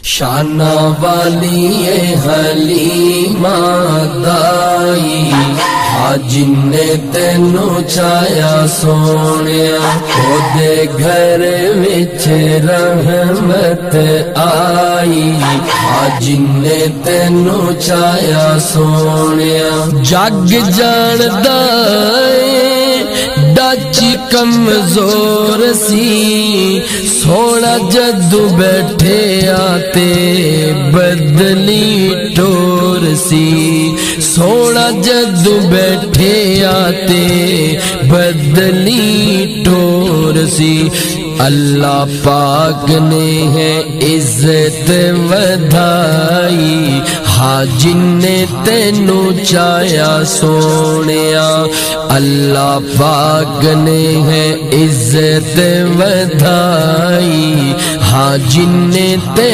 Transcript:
شانہ والی حلیمہ دائی جن نے تینوں چایا سونیا اودے گھر وچ رحمت آئی جن نے تینوں چایا سونیا جگ جاندا ڈچ کمزور سی سونا جدو بیٹھے آتے بدلی ٹور سی سونا جدو بیٹھے آتے بدلی ٹور سی اللہ پاک نے ہے عزت ودھائی جن نے تینوں چایا سونیا اللہ پاک نے ہے عزت ودھائی جن نے تینوں